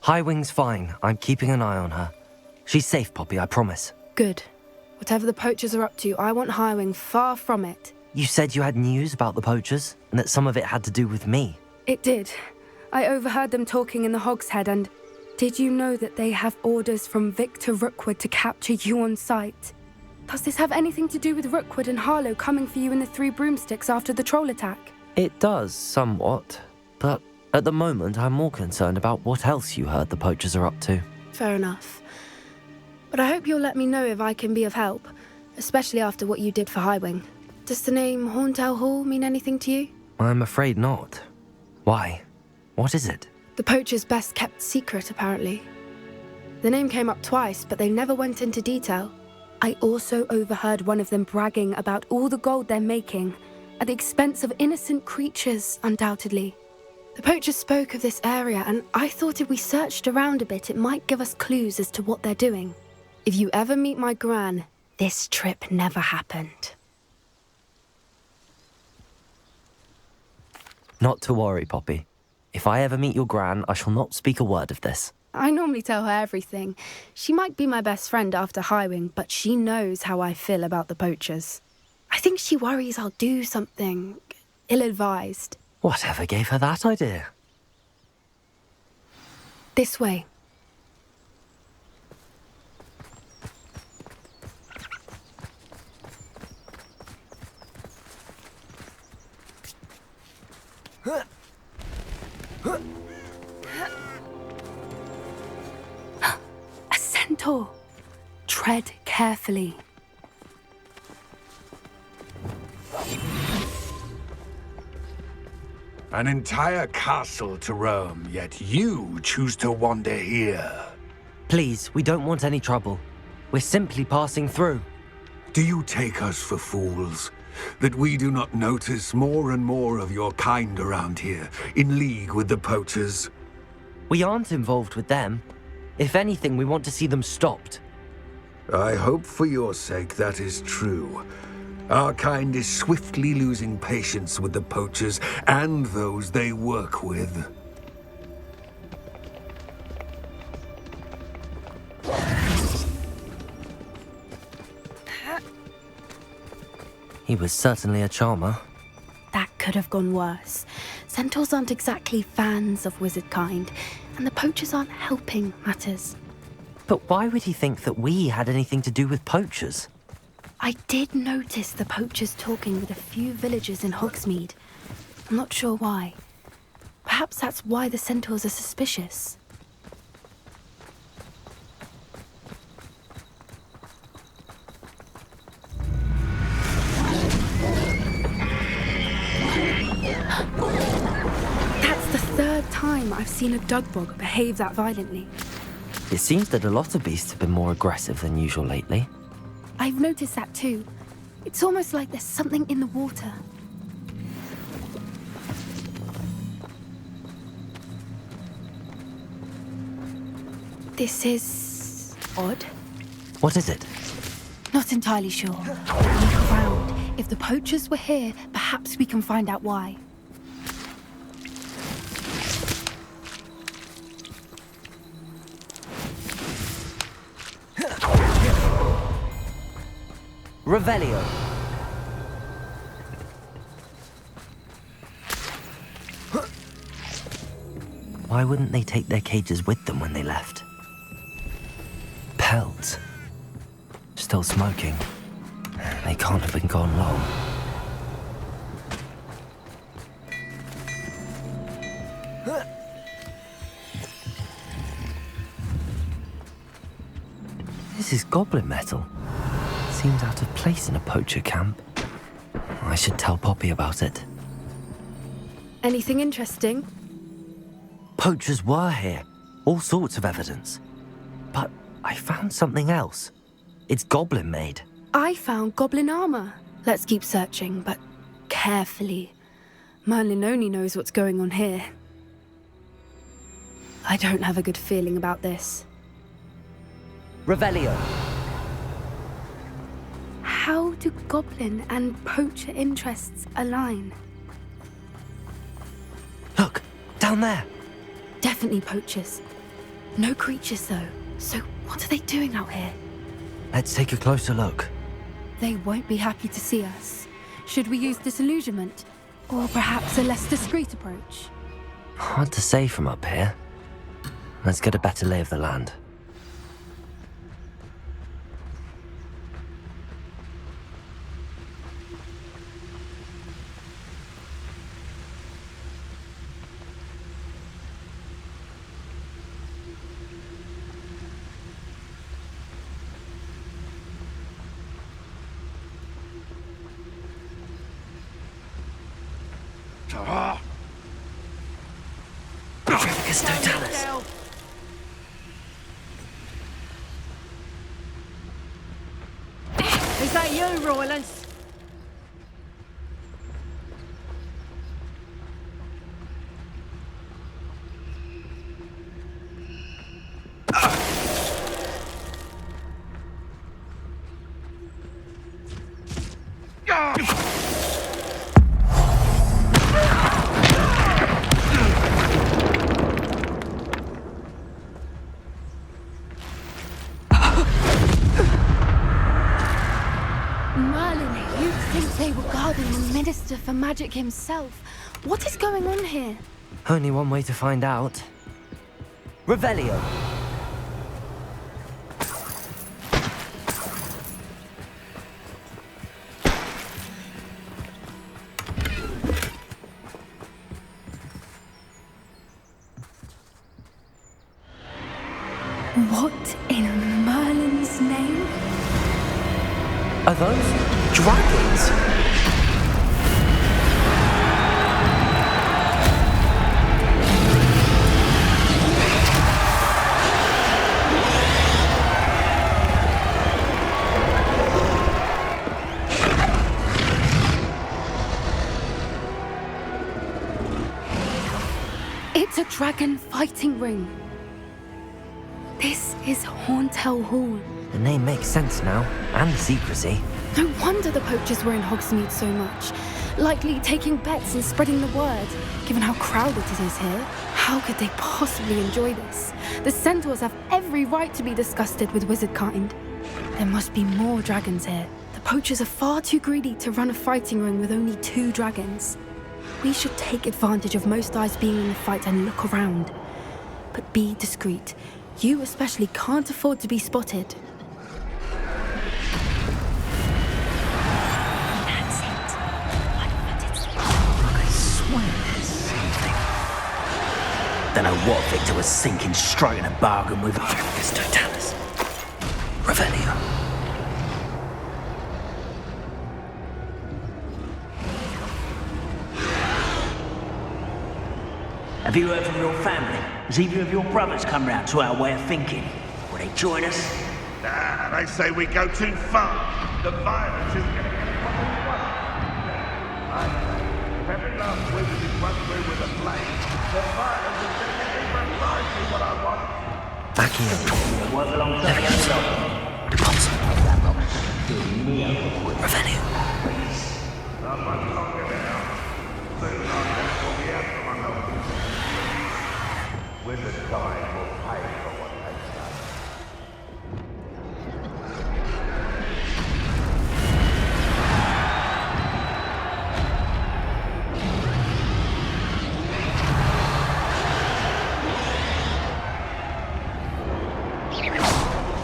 Highwing's fine. I'm keeping an eye on her. She's safe, Poppy, I promise. Good. Whatever the poachers are up to, I want Highwing far from it. You said you had news about the poachers, and that some of it had to do with me. It did. I overheard them talking in the Hogshead, and did you know that they have orders from Victor Rookwood to capture you on sight? Does this have anything to do with Rookwood and Harlow coming for you in the Three Broomsticks after the troll attack? It does, somewhat. But at the moment, I'm more concerned about what else you heard the poachers are up to. Fair enough. But I hope you'll let me know if I can be of help, especially after what you did for Highwing. Does the name Horntail Hall mean anything to you? I'm afraid not. Why? What is it? The poachers' best kept secret, apparently. The name came up twice, but they never went into detail. I also overheard one of them bragging about all the gold they're making, at the expense of innocent creatures, undoubtedly. The poachers spoke of this area, and I thought if we searched around a bit, it might give us clues as to what they're doing. If you ever meet my gran, this trip never happened. Not to worry, Poppy. If I ever meet your gran, I shall not speak a word of this. I normally tell her everything. She might be my best friend after Highwing, but she knows how I feel about the poachers. I think she worries I'll do something ill-advised. Whatever gave her that idea? This way. A centaur. Tread carefully. An entire castle to roam, yet you choose to wander here. Please, we don't want any trouble. We're simply passing through. Do you take us for fools? That we do not notice more and more of your kind around here, in league with the poachers? We aren't involved with them. If anything, we want to see them stopped. I hope for your sake that is true. Our kind is swiftly losing patience with the poachers and those they work with. He was certainly a charmer. That could have gone worse. Centaurs aren't exactly fans of wizard kind, and the poachers aren't helping matters. But why would he think that we had anything to do with poachers? I did notice the poachers talking with a few villagers in Hogsmeade. I'm not sure why. Perhaps that's why the centaurs are suspicious. That's the third time I've seen a dugbog behave that violently. It seems that a lot of beasts have been more aggressive than usual lately. I've noticed that too. It's almost like there's something in the water. This is odd. What is it? Not entirely sure. Look around. If the poachers were here, perhaps we can find out why. Revelio. Why wouldn't they take their cages with them when they left? Pelts. Still smoking. They can't have been gone long. This is goblin metal. Seems out of place in a poacher camp. I should tell Poppy about it. Anything interesting? Poachers were here. All sorts of evidence. But I found something else. It's goblin made. I found goblin armor. Let's keep searching, but carefully. Merlin only knows what's going on here. I don't have a good feeling about this. Revelio. How do goblin and poacher interests align? Look, down there. Definitely poachers. No creatures, though. So what are they doing out here? Let's take a closer look. They won't be happy to see us. Should we use disillusionment? Or perhaps a less discreet approach? Hard to say from up here. Let's get a better lay of the land. Patricus Totalis. Is that you, Roylance? Merlin, you'd think they were guarding the Minister for Magic himself. What is going on here? Only one way to find out. Revelio. What in Merlin's name? Are those dragons? It's a dragon fighting ring. This is Hauntel Hall. The name makes sense now, and the secrecy. No wonder the poachers were in Hogsmeade so much. Likely taking bets and spreading the word. Given how crowded it is here, how could they possibly enjoy this? The centaurs have every right to be disgusted with wizard kind. There must be more dragons here. The poachers are far too greedy to run a fighting ring with only 2 dragons. We should take advantage of most eyes being in the fight and look around. But be discreet. You especially can't afford to be spotted. That's it. I swear there's something. Don't know what Victor was sinking straight in a bargain with. Patricus Totalis. Revelio. Have you heard from your family? Has either of your brothers come round to our way of thinking? Will they join us? Nah, they say we go too far. The violence is getting impossible. I say, if every last wizard is run through with a blade, the violence is going to get precisely what I want. Back here. Work alongside the other. Thompson. Revelio. Not much longer now. Soon our death will be out from under us. Wizard kind will pay for what they've done.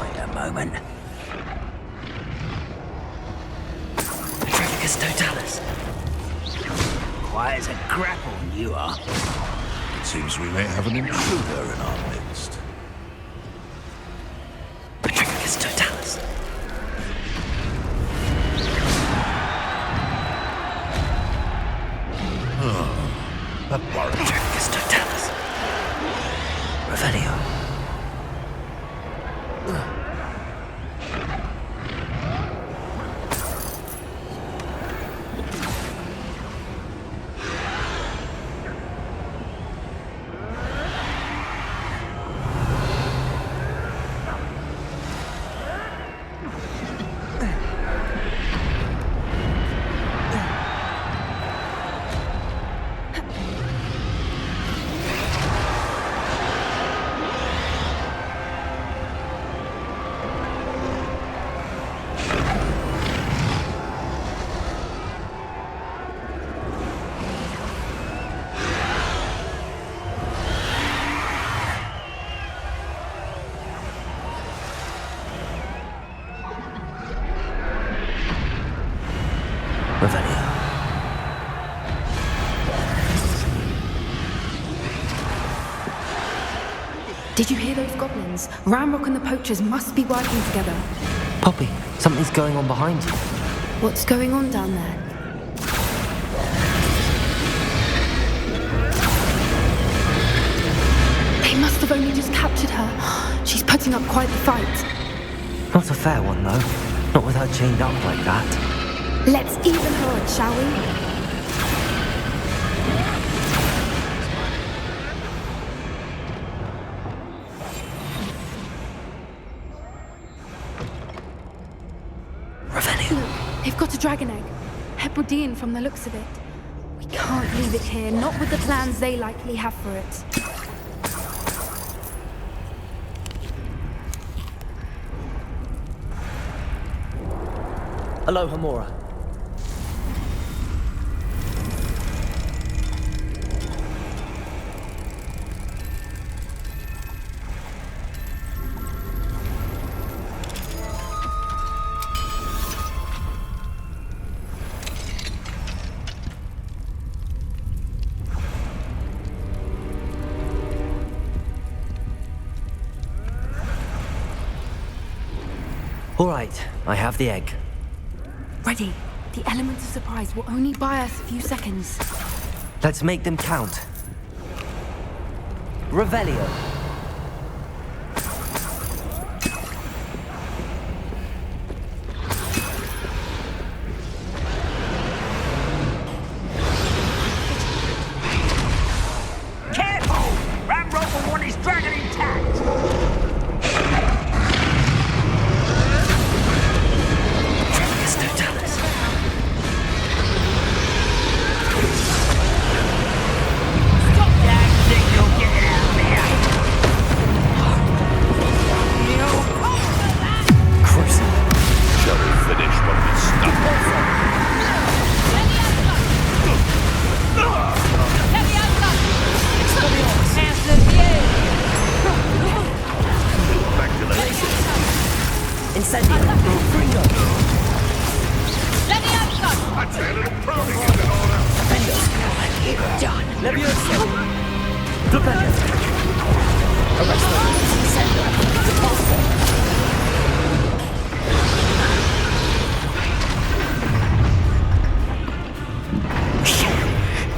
Wait a moment. Patricus Totalis. Quiet as a grapple, you are. Seems we may have an intruder in our midst. Patricus Totalis. That bark. Patricus Totalis. Revelio. Did you hear those goblins? Ramrock and the poachers must be working together. Poppy, something's going on behind you. What's going on down there? They must have only just captured her. She's putting up quite the fight. Not a fair one, though. Not with her chained up like that. Let's even her up, shall we? They've got a dragon egg. Hebridean from the looks of it. We can't leave it here, not with the plans they likely have for it. Aloha, Mora. All right, I have the egg. Ready. The element of surprise will only buy us a few seconds. Let's make them count. Revelio. Careful! Ramrock will want his dragon intact!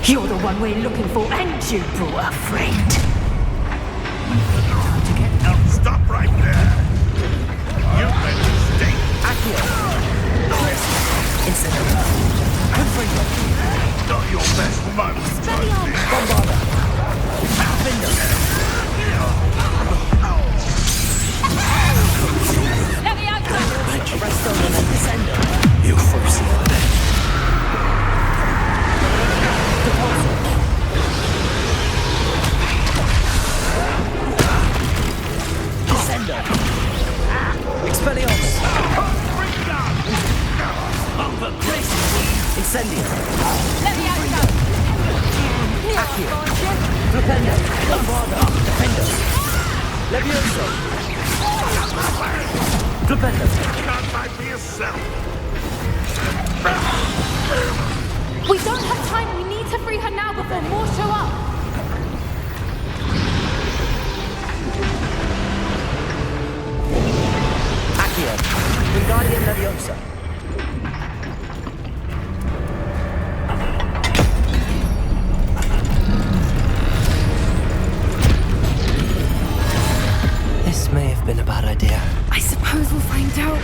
You're the one we're looking for, and you brought a friend. Stop right there! You made a mistake! Accio. Incendio. Confringo. Not your best moment, Bombarda. Findo. Arresto and Descendo. You first, Lord. Descendo. Expelliarmus. Incendio. Accio. Flipendo. Bombarda. Defendo. Levioso. Flipendo. Can't fight for yourself! We don't have time. We need to free her now before more show up. Accio. Wingardium Leviosa. This may have been a bad idea. I suppose we'll find out.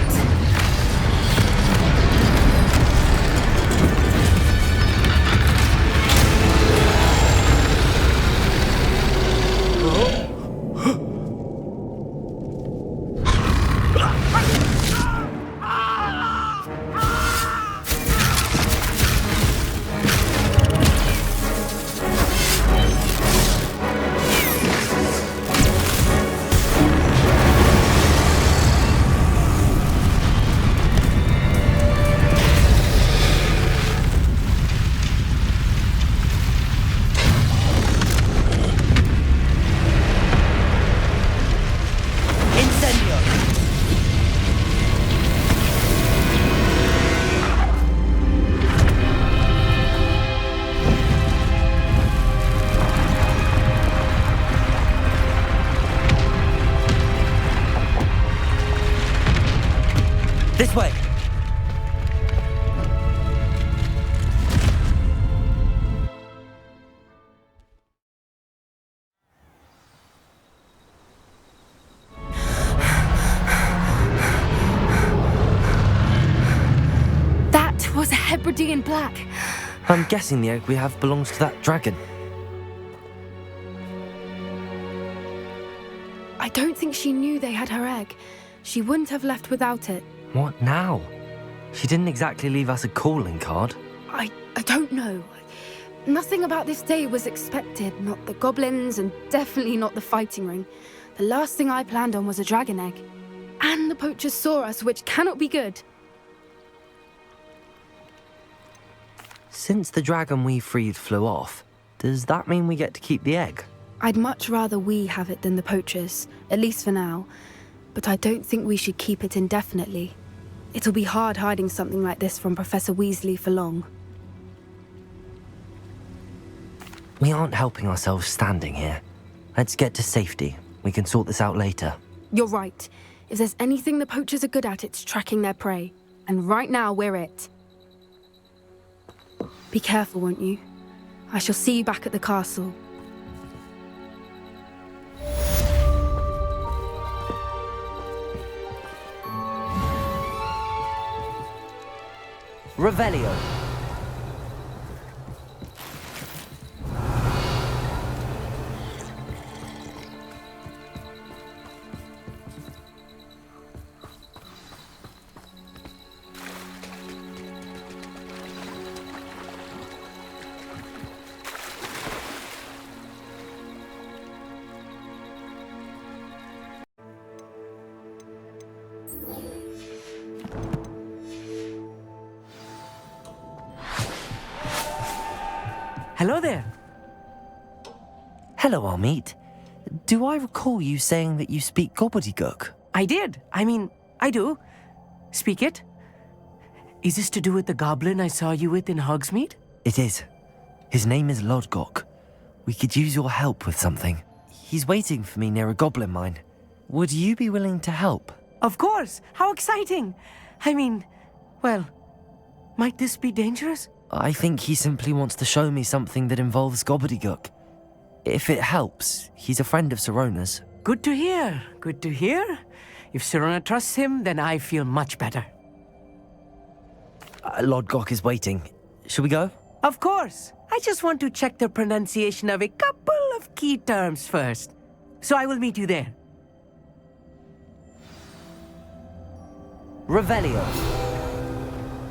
Hebridean black. I'm guessing the egg we have belongs to that dragon. I don't think she knew they had her egg. She wouldn't have left without it. What now? She didn't exactly leave us a calling card. I don't know. Nothing about this day was expected. Not the goblins, and definitely not the fighting ring. The last thing I planned on was a dragon egg. And the poachers saw us, which cannot be good. Since the dragon we freed flew off, does that mean we get to keep the egg? I'd much rather we have it than the poachers, at least for now. But I don't think we should keep it indefinitely. It'll be hard hiding something like this from Professor Weasley for long. We aren't helping ourselves standing here. Let's get to safety. We can sort this out later. You're right. If there's anything the poachers are good at, it's tracking their prey. And right now, we're it. Be careful, won't you? I shall see you back at the castle. Revelio. Hello there. Hello, Amit. Do I recall you saying that you speak gobbledygook? I did. I do. Speak it. Is this to do with the goblin I saw you with in Hogsmeade? It is. His name is Lodgok. We could use your help with something. He's waiting for me near a goblin mine. Would you be willing to help? Of course. How exciting. Well, might this be dangerous? I think he simply wants to show me something that involves gobbledygook. If it helps, he's a friend of Sirona's. Good to hear. Good to hear. If Sirona trusts him, then I feel much better. Lodgok is waiting. Shall we go? Of course. I just want to check the pronunciation of a couple of key terms first. So I will meet you there. Revelio.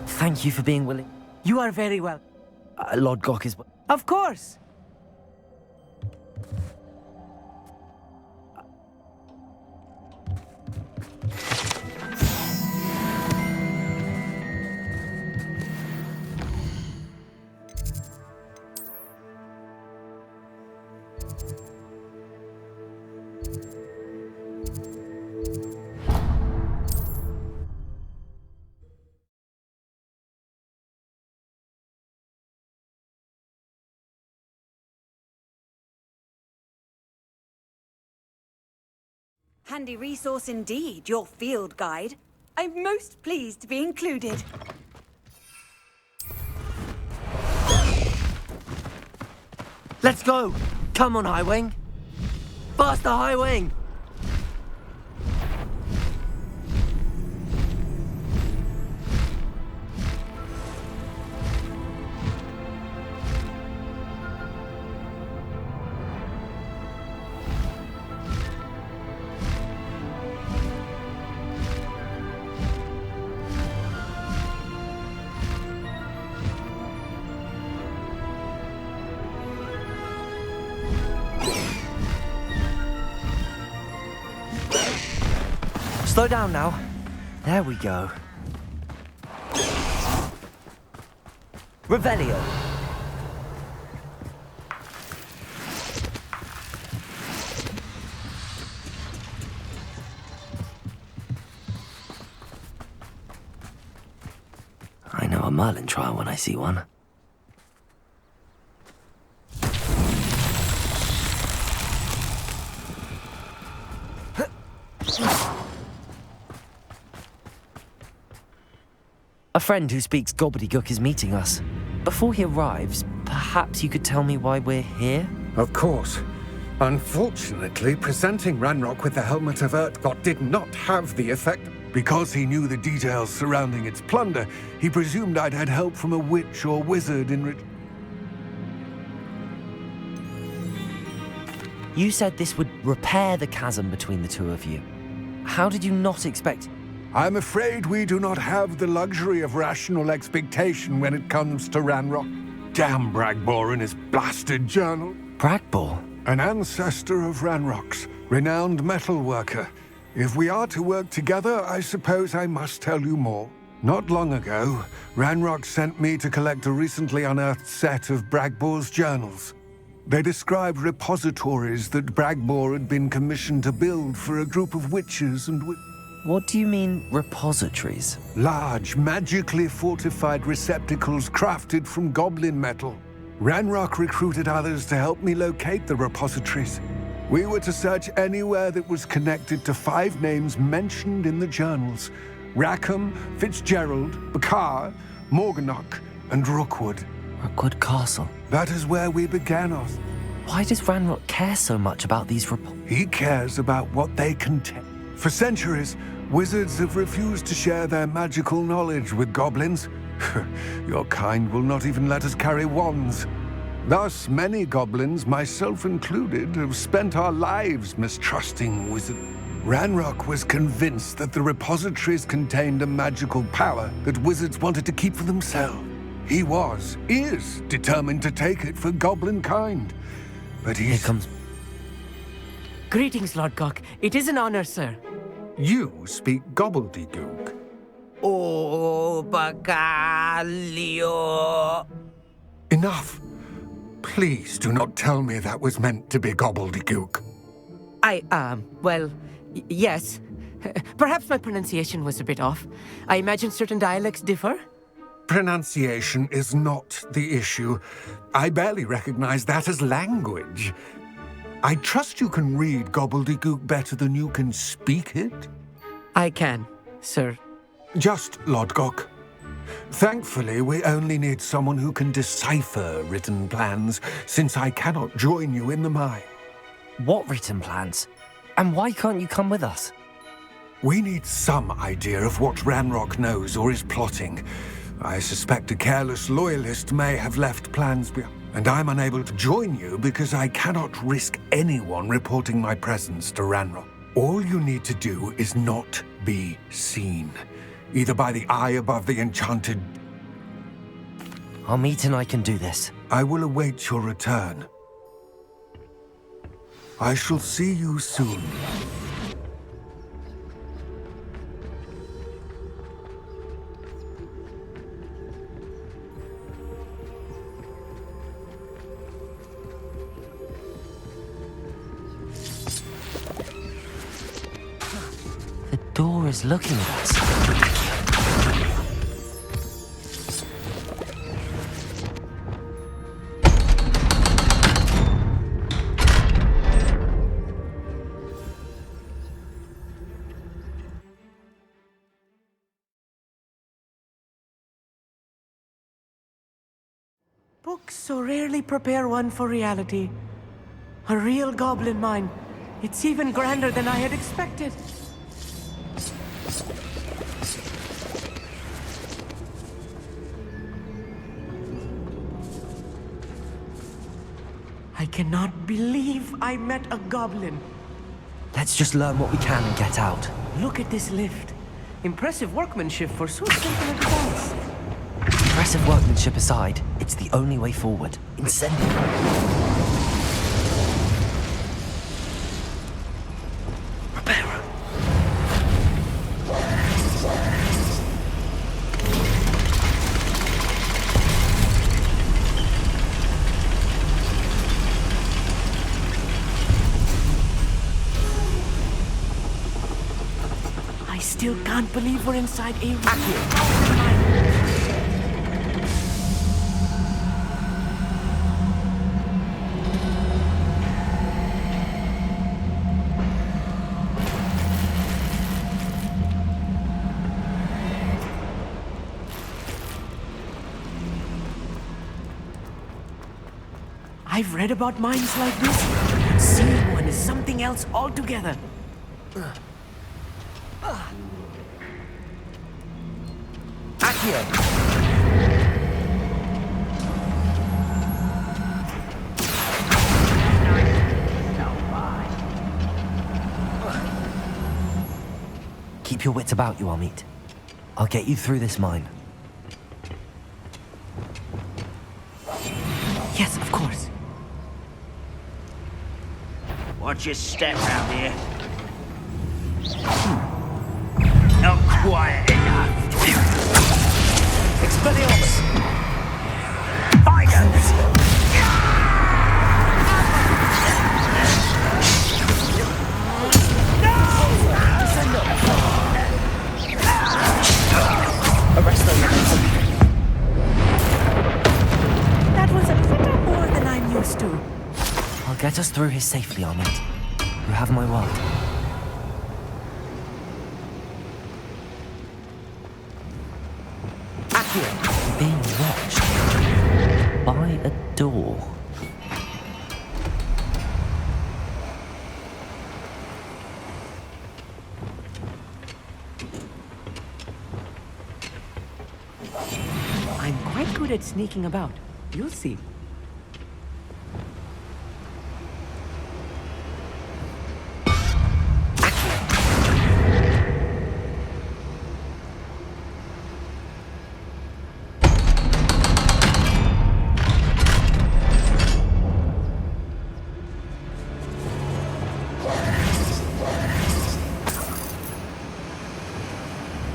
Thank you for being willing. You are very welcome. Lodgok is... Of course. Handy resource indeed, your field guide. I'm most pleased to be included. Let's go! Come on, Highwing! Faster, Highwing! Slow down now. There we go. Revelio. I know a Merlin trial when I see one. A friend who speaks gobbledygook is meeting us. Before he arrives, perhaps you could tell me why we're here? Of course. Unfortunately, presenting Ranrock with the Helmet of Urtkot did not have the effect. Because he knew the details surrounding its plunder, he presumed I'd had help from a witch or wizard in You said this would repair the chasm between the two of you. How did you not expect... I'm afraid we do not have the luxury of rational expectation when it comes to Ranrock. Damn Bragbor and his blasted journal. Bragbor? An ancestor of Ranrock's, renowned metal worker. If we are to work together, I suppose I must tell you more. Not long ago, Ranrock sent me to collect a recently unearthed set of Bragbor's journals. They described repositories that Bragbor had been commissioned to build for a group of witches and What do you mean, repositories? large, magically fortified receptacles crafted from goblin metal. Ranrock recruited others to help me locate the repositories. We were to search anywhere that was connected to 5 names mentioned in the journals: Rackham, Fitzgerald, Bakar, Morganach, and Rookwood. Rookwood Castle. That is where we began, Oz. Why does Ranrock care so much about these reports? He cares about what they contain. For centuries, wizards have refused to share their magical knowledge with goblins. Your kind will not even let us carry wands. Thus, many goblins, myself included, have spent our lives mistrusting wizards. Ranrock was convinced that the repositories contained a magical power that wizards wanted to keep for themselves. He is determined to take it for goblin kind. But Here comes... Greetings, Lord Gok. It is an honor, sir. You speak gobbledygook. Oh, Bacalio. Enough. Please do not tell me that was meant to be gobbledygook. Yes. Perhaps my pronunciation was a bit off. I imagine certain dialects differ. Pronunciation is not the issue. I barely recognize that as language. I trust you can read gobbledygook better than you can speak it? I can, sir. Just Lodgok. Thankfully, we only need someone who can decipher written plans, since I cannot join you in the mine. What written plans? And why can't you come with us? We need some idea of what Ranrock knows or is plotting. I suspect a careless loyalist may have left plans behind, and I'm unable to join you because I cannot risk anyone reporting my presence to Ranrock. All you need to do is not be seen, either by the eye above the enchanted... I'll meet and I can do this. I will await your return. I shall see you soon. The door is looking at us. Books so rarely prepare one for reality. A real goblin mine. It's even grander than I had expected. I cannot believe I met a goblin. Let's just learn what we can and get out. Look at this lift. Impressive workmanship for so simple a device. Impressive workmanship aside, it's the only way forward. Incendiary. Repairer. I still can't believe we're inside a real goblin mine. I've read about mines like this. Seeing one is something else altogether. Keep your wits about you, Amit. I'll get you through this mine. Yes, of course. Watch your step round here. Not quiet enough. Expelliarmus! Fighters! That was a little more than I'm used to. I'll get us through here safely, Amit. You have my word. Akio, being watched by a door. I'm quite good at sneaking about. You'll see.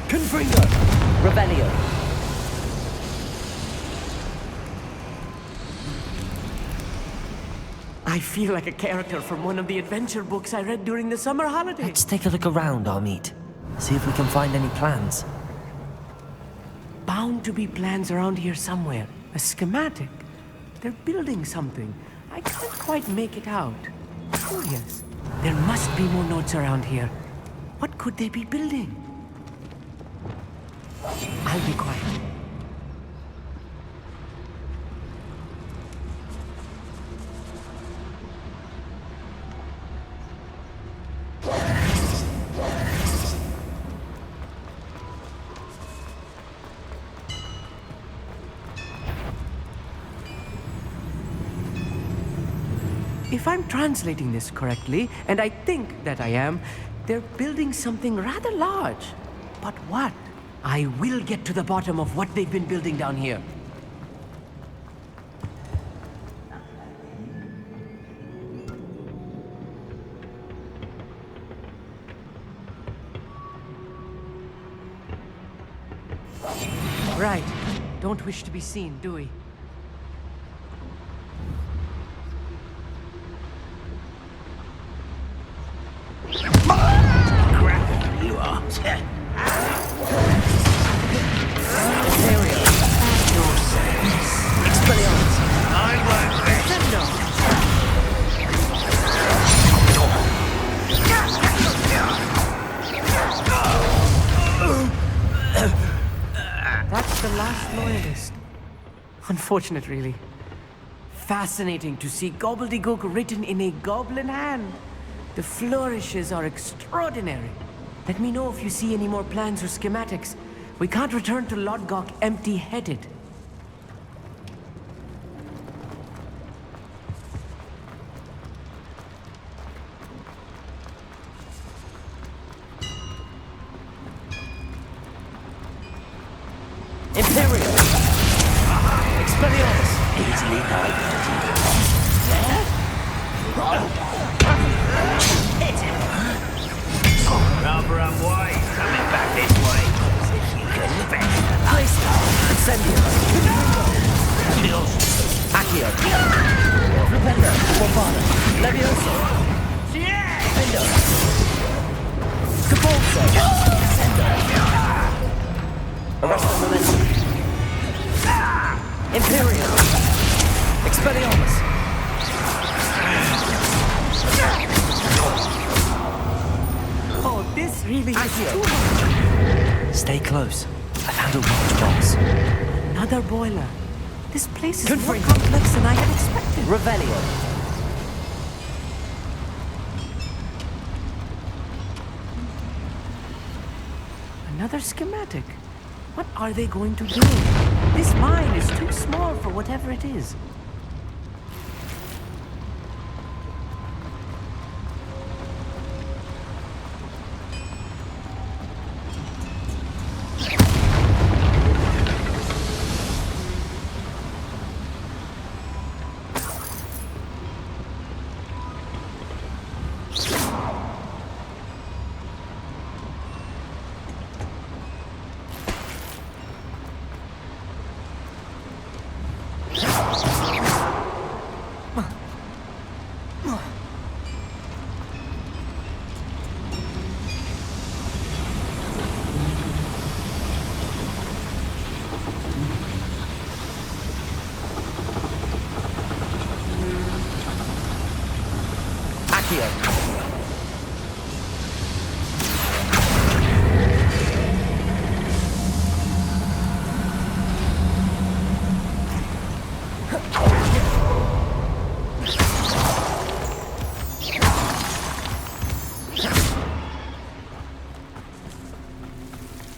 Confringo! Rebellion! I feel like a character from one of the adventure books I read during the summer holidays. Let's take a look around, Amit. See if we can find any plans. Bound to be plans around here somewhere. A schematic. They're building something. I can't quite make it out. Curious. There must be more notes around here. What could they be building? I'll be quiet. If I'm translating this correctly, and I think that I am, they're building something rather large. But what? I will get to the bottom of what they've been building down here. Right. Don't wish to be seen, do we? Crap, you are. Expelliarmus! I won't rest. That's the last loyalist. Unfortunate, really. Fascinating to see gobbledygook written in a goblin hand. The flourishes are extraordinary. Let me know if you see any more plans or schematics. We can't return to Lodgok empty-headed. Imperial! Expelliarmus! Easily diverted. Rather unwise coming back this way. As if you can bet. Playstar! Incendio! Kills. Accio! Repender! Bombada! Levioso! Fendo! Cabolso! Sendo! Arresto Momentum! Imperial! Expelliarmus! Oh, this really is Accio! too much. Stay close. I found a watch box. Another boiler. This place is more Confringo. complex than I had expected. Revelio! Another schematic. What are they going to do? This mine is too small for whatever it is.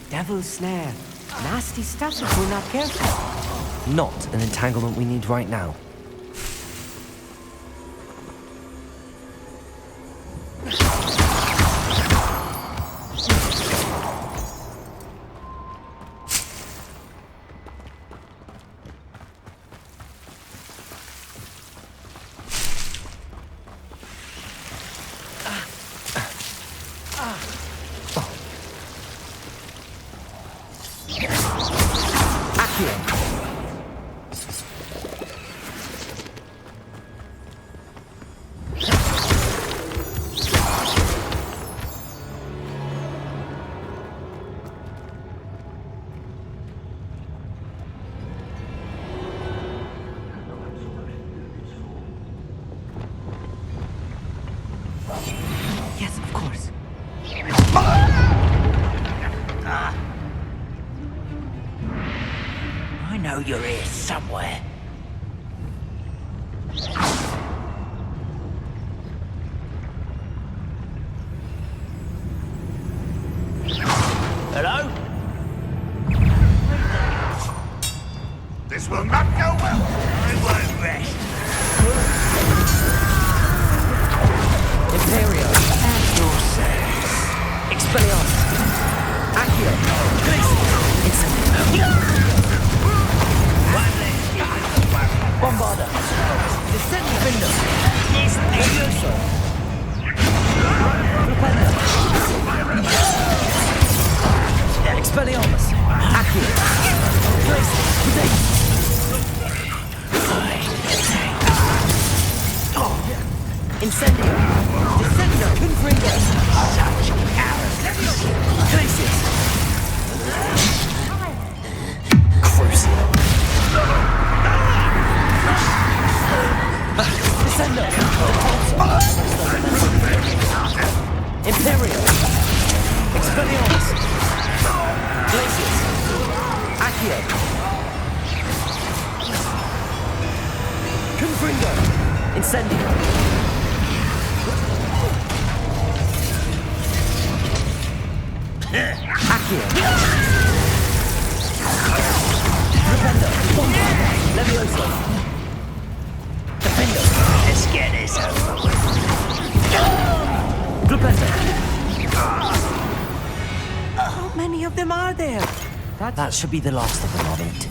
Devil's snare. Nasty stuff if we're not careful. Not an entanglement we need right now. Yes, of course. I know you're here somewhere. Hello? This will not go well. I won't rest. Imperio. At your service. Expelliarmus. Accio. Incendio. Bombarda. Descend Finder. Furioso. Propender. Expelliarmus. Accio. Glacius. Incendio. Descendo. Confringo. Such arrogance. Glacius. Crucial. Descendo. Imperio. Expelliarmus. Glacius. Accio. Confringo. Incendio. Accio. Rependo. Bombarda. Levioso. Defendo. Let's get this over with. Rependo. How many of them are there? That should be the last of them, I'll eat.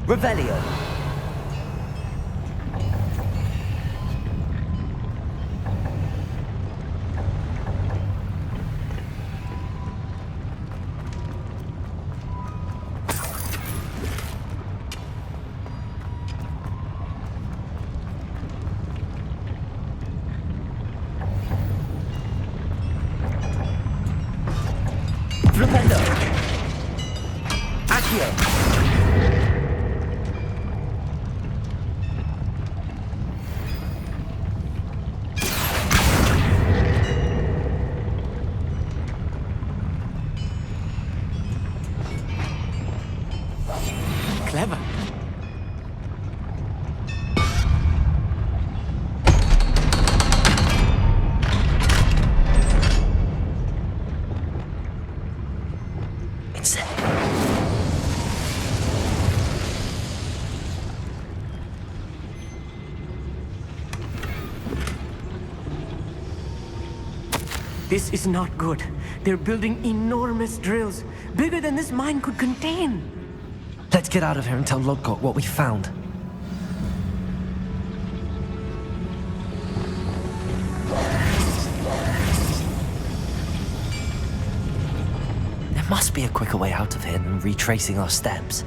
Revelio. Rependo. Accio. This is not good. They're building enormous drills, bigger than this mine could contain. Let's get out of here and tell Lodgok what we found. There must be a quicker way out of here than retracing our steps.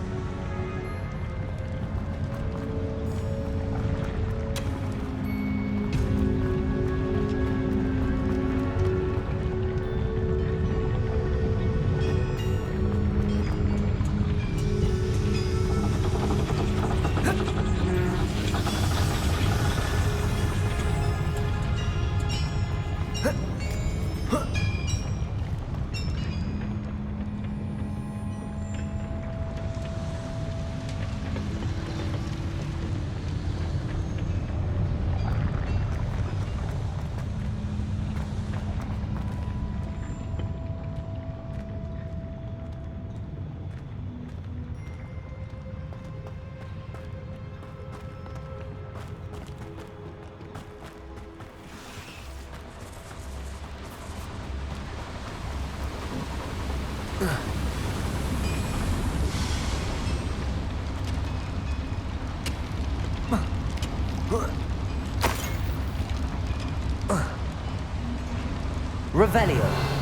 Revelio.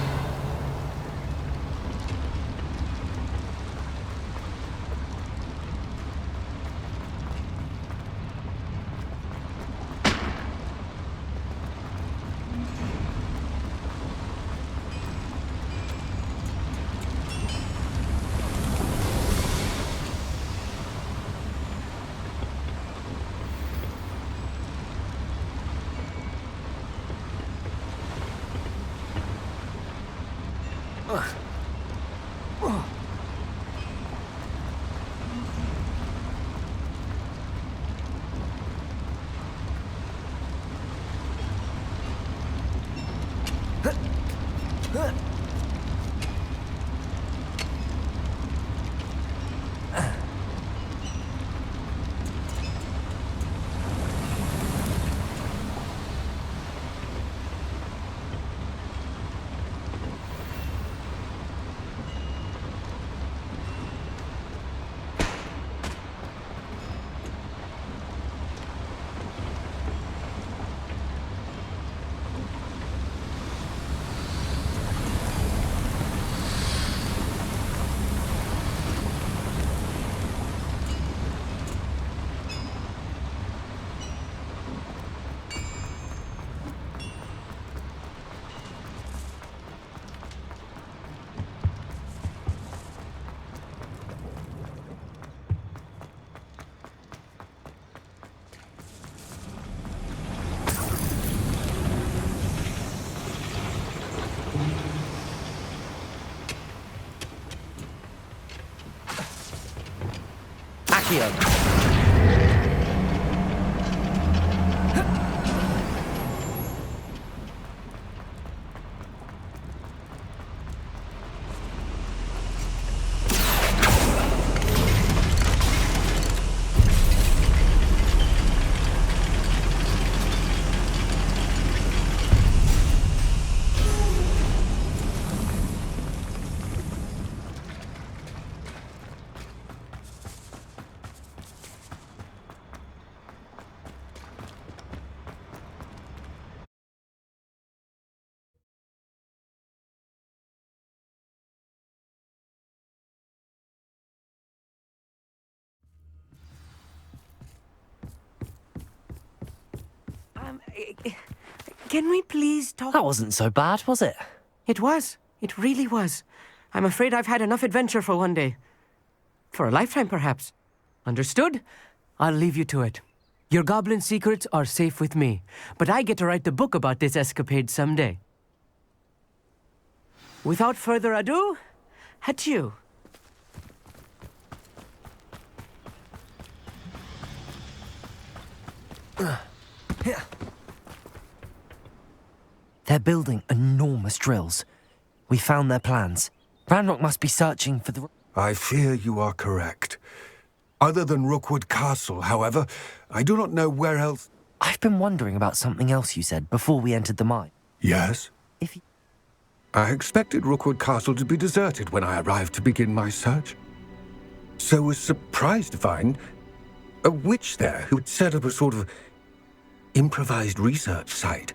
Accio. Can we please talk? That wasn't so bad, was it? It was. It really was. I'm afraid I've had enough adventure for one day. For a lifetime, perhaps. Understood? I'll leave you to it. Your goblin secrets are safe with me, but I get to write the book about this escapade someday. Without further ado, adieu. They're building enormous drills. We found their plans. Ranrock must be searching for the... I fear you are correct. Other than Rookwood Castle, however, I do not know where else... I've been wondering about something else you said before we entered the mine. Yes? I expected Rookwood Castle to be deserted when I arrived to begin my search. So was surprised to find a witch there who had set up a sort of improvised research site.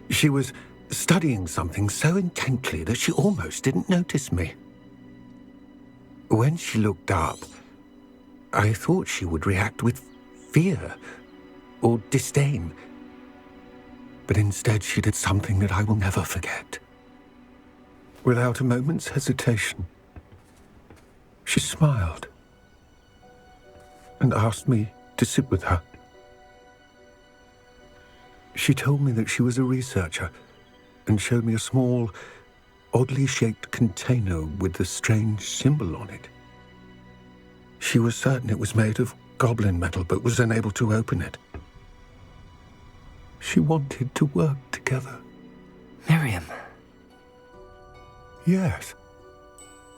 She was studying something so intently that she almost didn't notice me. When she looked up, I thought she would react with fear or disdain. But instead she did something that I will never forget. Without a moment's hesitation, she smiled and asked me to sit with her. She told me that she was a researcher and showed me a small, oddly shaped container with a strange symbol on it. She was certain it was made of goblin metal, but was unable to open it. She wanted to work together. Miriam. Yes.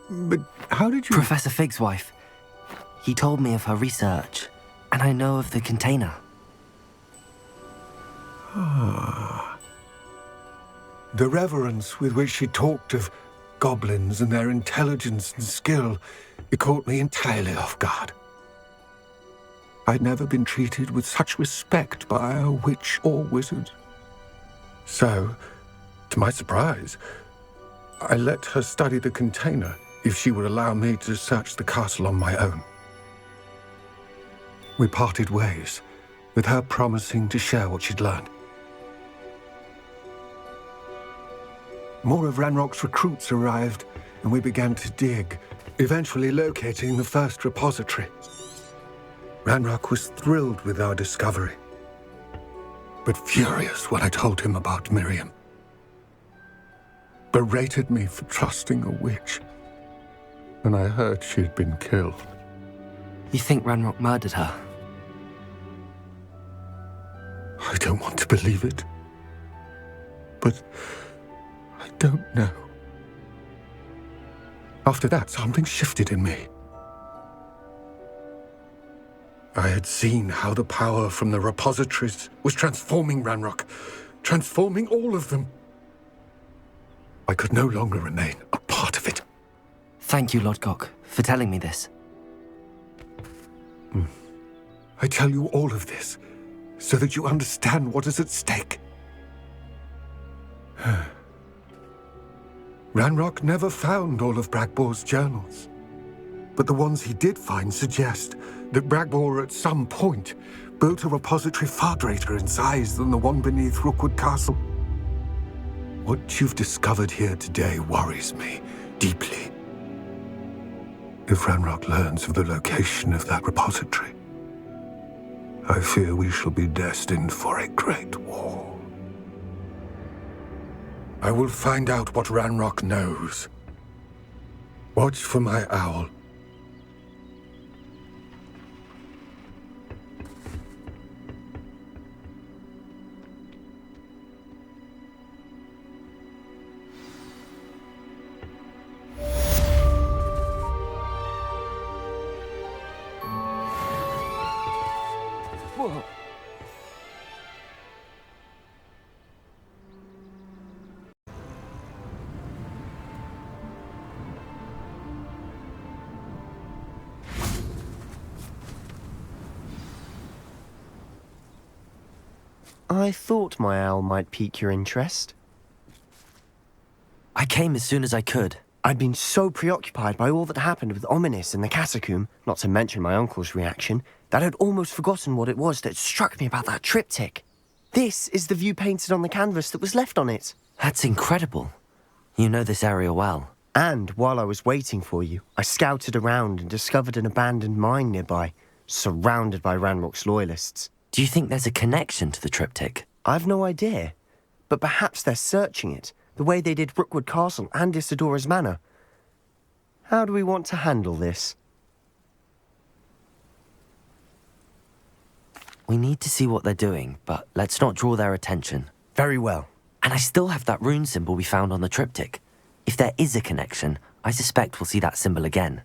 But how did you... Professor Fig's wife. He told me of her research, and I know of the container. Ah. The reverence with which she talked of goblins and their intelligence and skill, it caught me entirely off guard. I'd never been treated with such respect by a witch or wizard. So, to my surprise, I let her study the container if she would allow me to search the castle on my own. We parted ways, with her promising to share what she'd learned. More of Ranrock's recruits arrived, and we began to dig, eventually locating the first repository. Ranrock was thrilled with our discovery, but furious when I told him about Miriam. Berated me for trusting a witch, and I heard she had been killed. You think Ranrock murdered her? I don't want to believe it, but I don't know. After that, something shifted in me. I had seen how the power from the repositories was transforming Ranrock, transforming all of them. I could no longer remain a part of it. Thank you, Lodgok, for telling me this. I tell you all of this so that you understand what is at stake. Ranrock never found all of Bragbor's journals, but the ones he did find suggest that Bragbor at some point built a repository far greater in size than the one beneath Rookwood Castle. What you've discovered here today worries me deeply. If Ranrock learns of the location of that repository, I fear we shall be destined for a great war. I will find out what Ranrock knows. Watch for my owl. Whoa. I thought my owl might pique your interest. I came as soon as I could. I'd been so preoccupied by all that happened with Ominis in the catacomb, not to mention my uncle's reaction, that I'd almost forgotten what it was that struck me about that triptych. This is the view painted on the canvas that was left on it. That's incredible. You know this area well. And while I was waiting for you, I scouted around and discovered an abandoned mine nearby, surrounded by Ranrock's loyalists. Do you think there's a connection to the triptych? I've no idea, but perhaps they're searching it, the way they did Rookwood Castle and Isidora's Manor. How do we want to handle this? We need to see what they're doing, but let's not draw their attention. Very well. And I still have that rune symbol we found on the triptych. If there is a connection, I suspect we'll see that symbol again.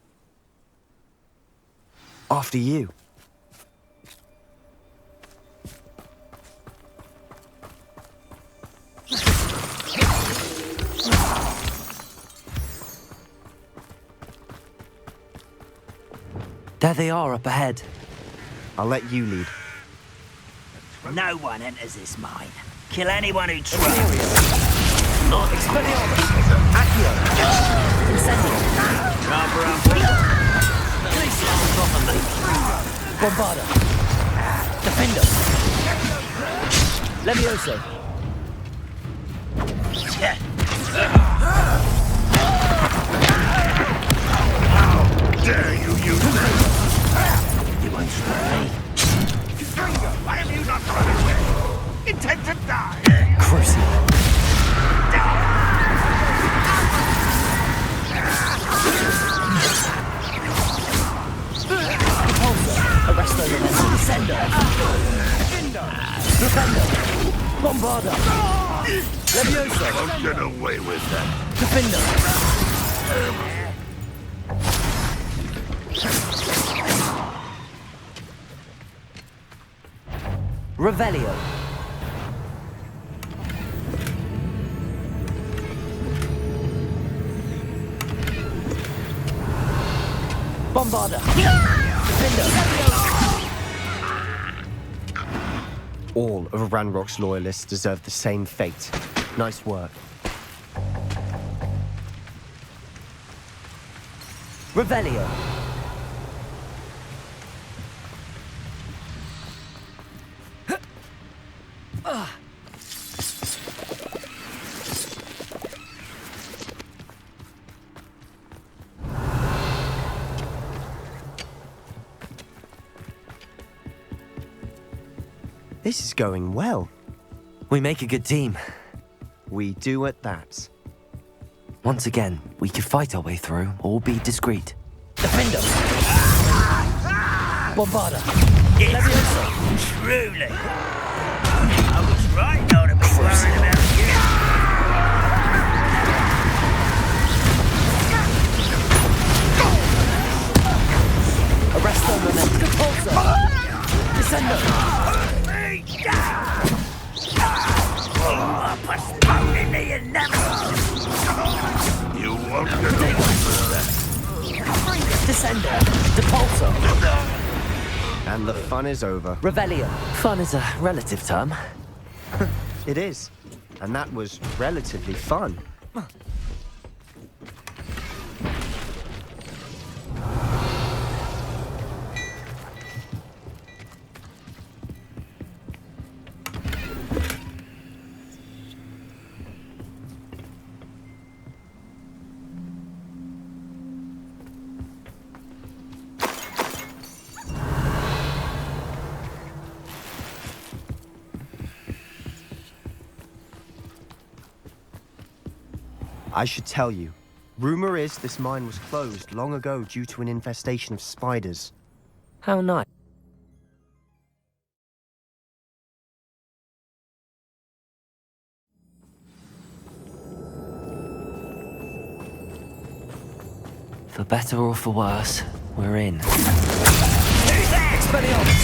After you. they are up ahead. I'll let you lead. No one enters this mine. Kill anyone who tries. Expelliarmus! Accio! Incendio! Rubber up, Police! Bombarda! Defender! Levioso! Dare you use that? You won't stop me. Why have you not run away? Intend to die? Crucible! Arresto Momentum! Descendo! Defender! Bombarda! Levioso! Won't get away with that. Defender! Revelio! Bombarda! Defender! All of Ranrock's loyalists deserve the same fate. Nice work. Revelio! This is going well. We make a good team. We do at that. Once again, we could fight our way through or be discreet. Defender! Bombarda! Levioso! Truly! I was right not to be worried about you. Arresto Momentum! Repulsor! Descendo! Postponing the inevitable. You won't get away with that. Descender! Depulsor! And the fun is over. Revelio. Fun is a relative term. It is. And that was relatively fun. I should tell you. Rumor is this mine was closed long ago due to an infestation of spiders. How nice. For better or for worse, we're in. Expelliarmus!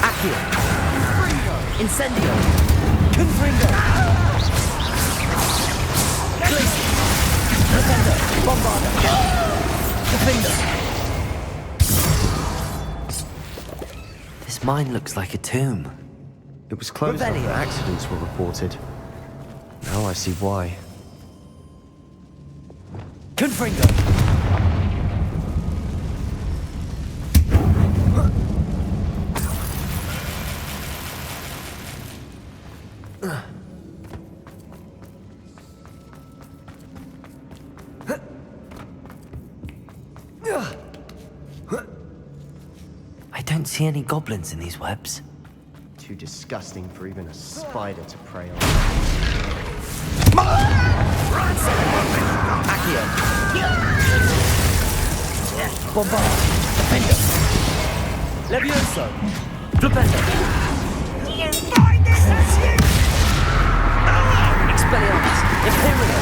Accio! Incendio! Confringo! Defender! Bombarda! Defender! This mine looks like a tomb. It was closed after accidents were reported. Now I see why. Confringo! I don't see any goblins in these webs. Too disgusting for even a spider to prey on. Accio! Bombard! Defender! Levioso! Flipendo! You find this as Expelliarmus! Imperial!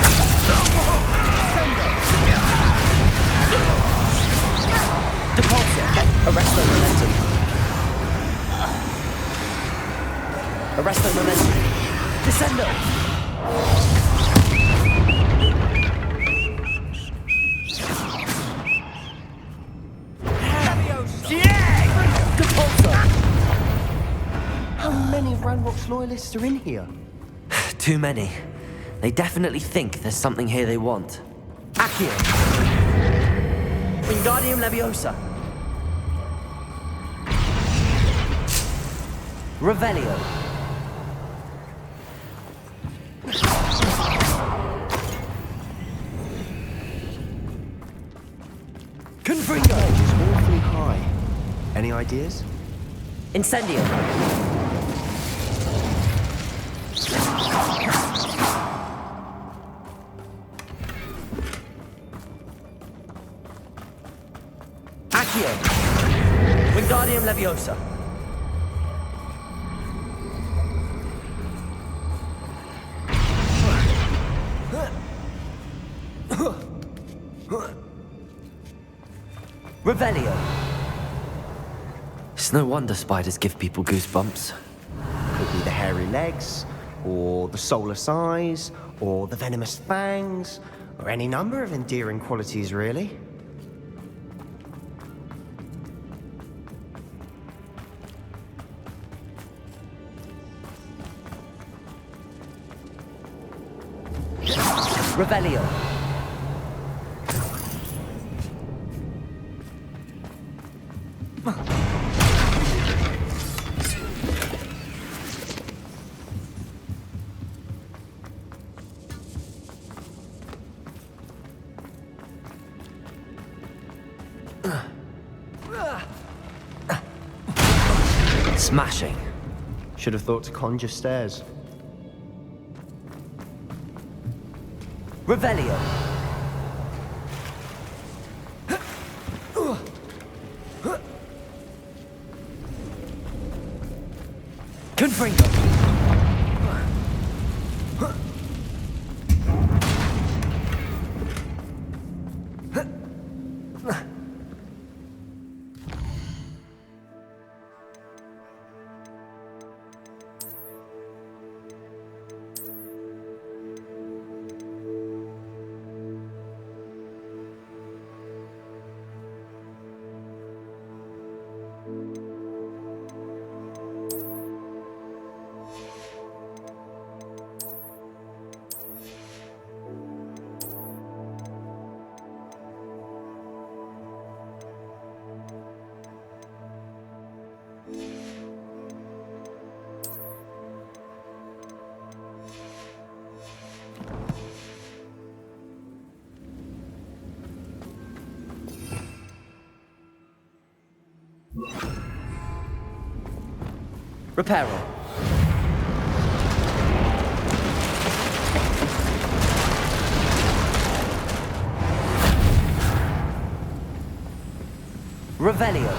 Depulsor! Arresto Momentum! Arresto Momentum! Descendo! of Ranrock's loyalists are in here? Too many. They definitely think there's something here they want. Accio! Wingardium Leviosa! Revelio! Confringo! It's awfully high. Any ideas? Incendio! Accio! Wingardium Leviosa! Revelio! It's no wonder spiders give people goosebumps. Could be the hairy legs, or the soulless eyes, or the venomous fangs, or any number of endearing qualities, really. Revelio! Smashing. Should have thought to conjure stairs. Revelio! Confringo! Reparo. Revelio.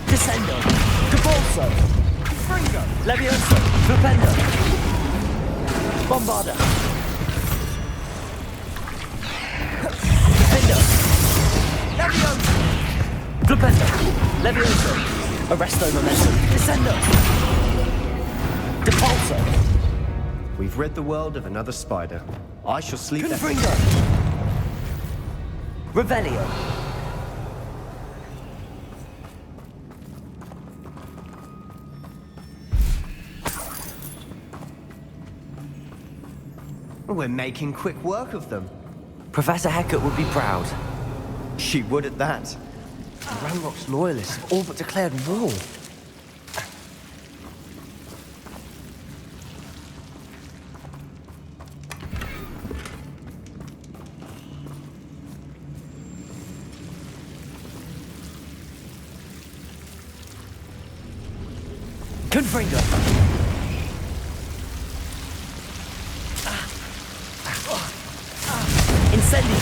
Descendo, Cabolso, Fringo, Levioso, Flipendo, Bombarda, Defendo, Levioso, Flipendo, Levioso, Arresto Momentum, Descendo, Depulso. We've rid the world of another spider. I shall sleep Confringo, Revelio. We're making quick work of them. Professor Hecat would be proud. She would at that. The Ranrock's loyalists have all but declared war. Confringo! Incendio!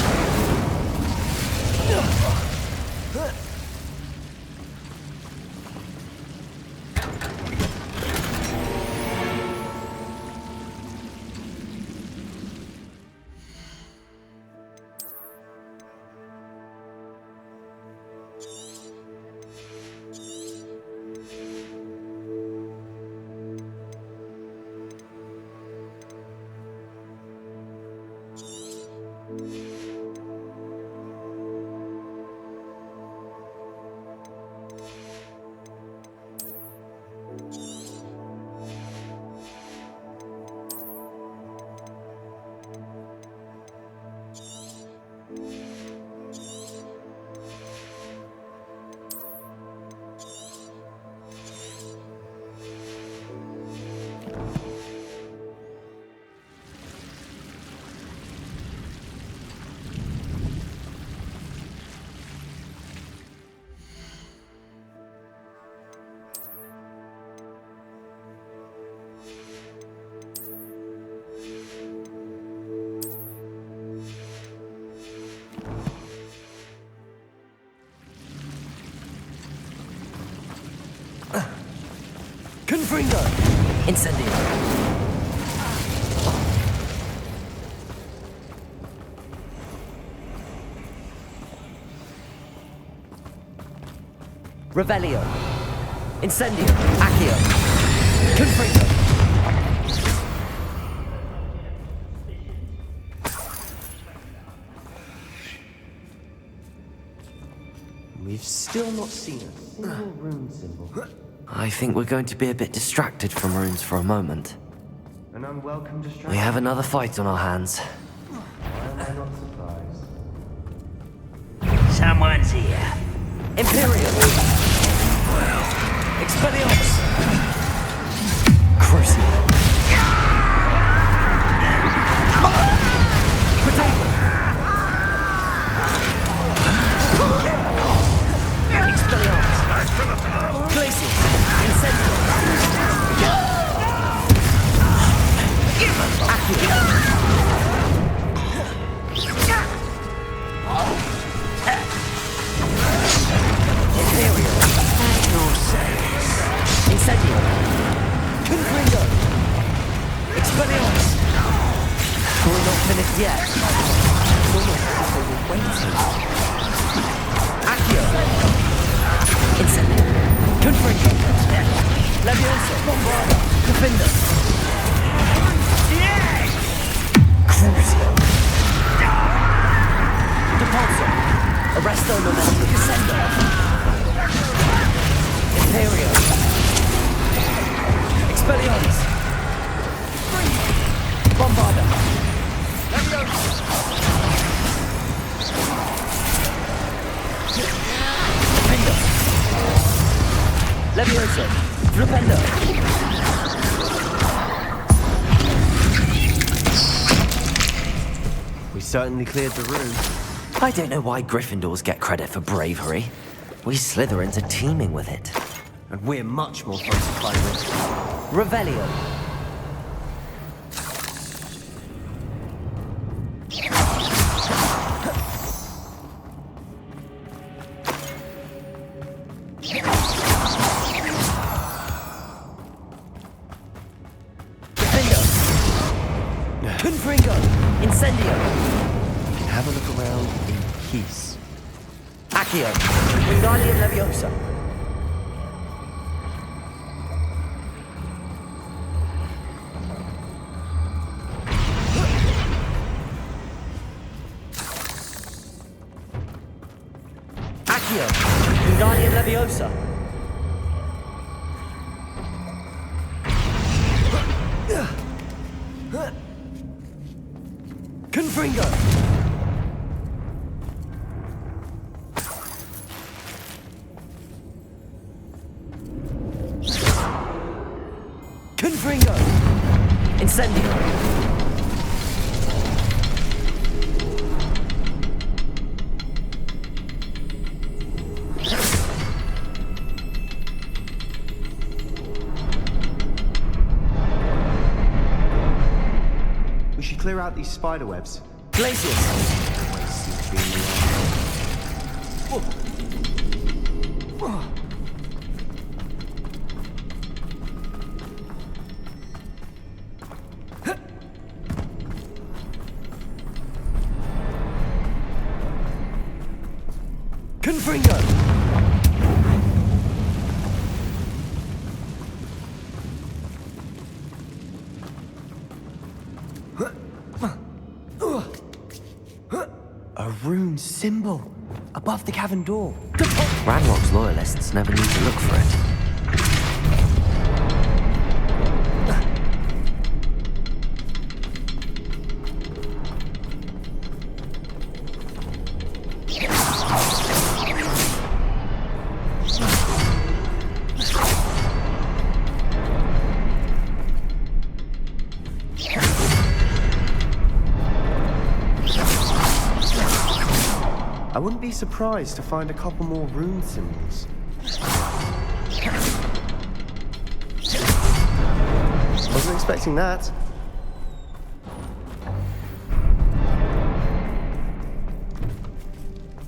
Confringo! Incendio! Revelio! Incendio! Accio! Confringo! We've still not seen a single rune symbol. I think we're going to be a bit distracted from runes for a moment. An unwelcome distraction. We have another fight on our hands. Why am I not surprised? Someone's here. Imperial! Expelliarmus! Crucible! Potato! Expelliarmus! Glacius! Incendio! Accio! Imperial! Your sails! Incendio! Confringo! Expelliarmus! We're not finished yet. It's almost as if they were waiting. Accio! Incendio! Confringo! Leviosa! Bombarda! Defender! Crucio! Depulso! Arresto Momentum! Descendo! Imperio! Expelliarmus! Bombarda! Defender! Leviosa! Flipendo! We certainly cleared the room. I don't know why Gryffindors get credit for bravery. We Slytherins are teeming with it. And we're much more fun to fight with. Revelio. Defender. Confringo. Incendio. We can have a look around in peace. Accio. Wingardium Leviosa. Accio. Wingardium Leviosa. Confringo. Confringo! Incendio! We should clear out these spider webs. Glacius! Confringo! A rune symbol above the cavern door. Ranrock's loyalists never need to look for it. I wouldn't be surprised to find a couple more rune symbols. Wasn't expecting that.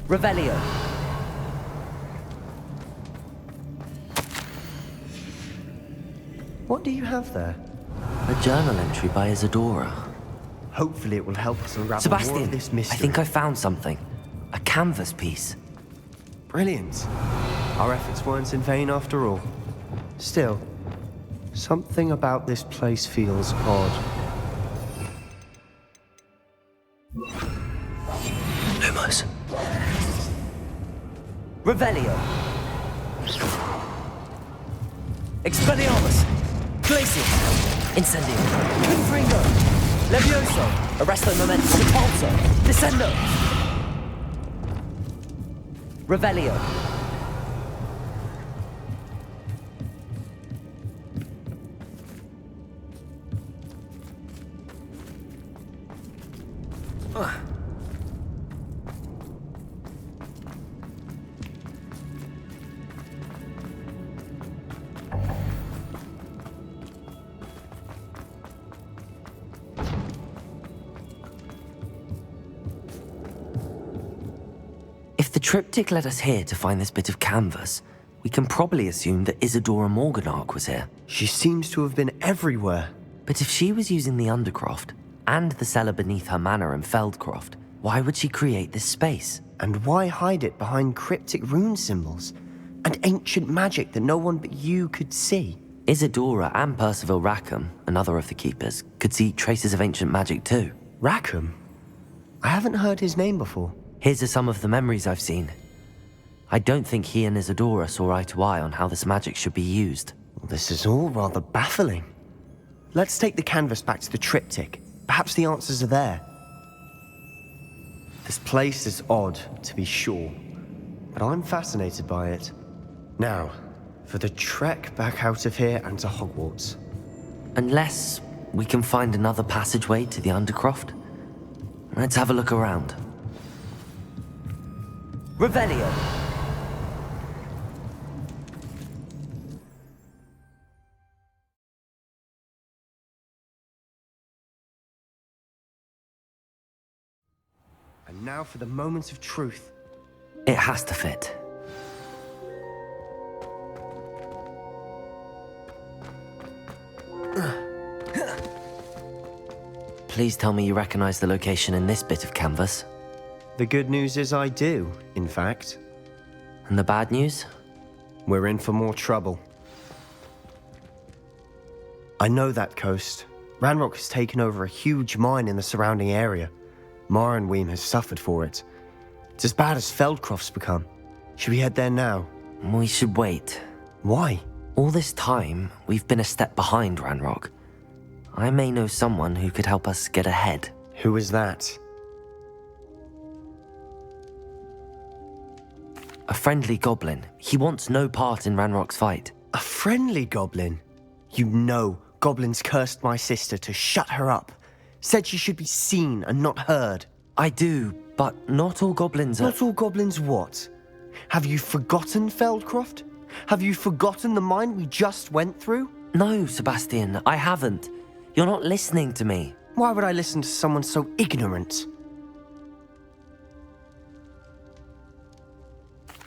Revelio! What do you have there? A journal entry by Isadora. Hopefully it will help us unravel more Sebastian, of this mystery. I think I found something. A canvas piece. Brilliant. Our efforts weren't in vain after all. Still, something about this place feels odd. Lumos. Revelio! Expelliarmus! Glacius! Incendio. Confringo! Levioso! Arresto Momentum! Repulso! Descendo! Revelio! If the triptych led us here to find this bit of canvas, we can probably assume that Isadora Morganark was here. She seems to have been everywhere. But if she was using the Undercroft and the cellar beneath her manor in Feldcroft, why would she create this space? And why hide it behind cryptic rune symbols? And ancient magic that no one but you could see? Isadora and Percival Rackham, another of the Keepers, could see traces of ancient magic too. Rackham? I haven't heard his name before. Here's are some of the memories I've seen. I don't think he and Isadora saw eye to eye on how this magic should be used. Well, this is all rather baffling. Let's take the canvas back to the triptych. Perhaps the answers are there. This place is odd, to be sure, but I'm fascinated by it. Now, for the trek back out of here and to Hogwarts. Unless we can find another passageway to the Undercroft. Let's have a look around. Revelio! And now for the moment of truth. It has to fit. Please tell me you recognize the location in this bit of canvas. The good news is I do, in fact. And the bad news? We're in for more trouble. I know that coast. Ranrock has taken over a huge mine in the surrounding area. Marrenweem has suffered for it. It's as bad as Feldcroft's become. Should we head there now? We should wait. Why? All this time, we've been a step behind Ranrock. I may know someone who could help us get ahead. Who is that? A friendly goblin. He wants no part in Ranrock's fight. A friendly goblin? You know goblins cursed my sister to shut her up. Said she should be seen and not heard. I do, but not all goblins are... Not all goblins what? Have you forgotten, Feldcroft? Have you forgotten the mine we just went through? No, Sebastian, I haven't. You're not listening to me. Why would I listen to someone so ignorant?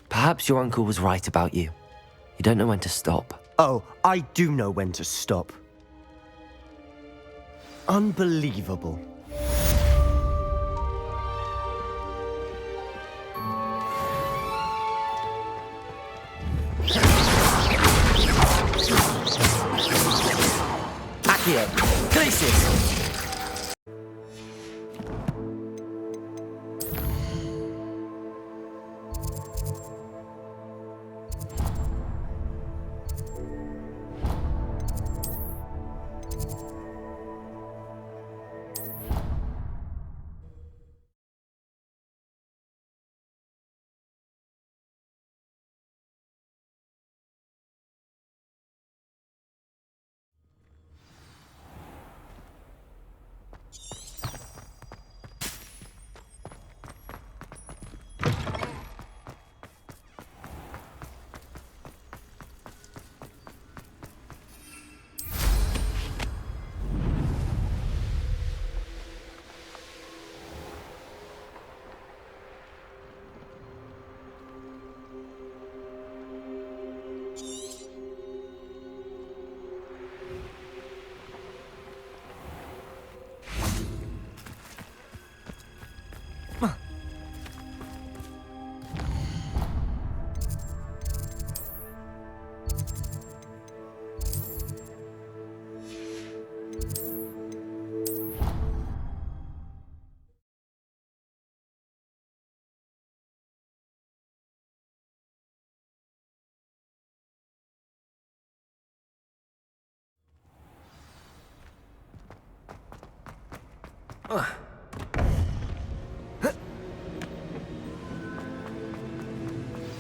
Perhaps your uncle was right about you. You don't know when to stop. Oh, I do know when to stop. Unbelievable. Accio! Glacius!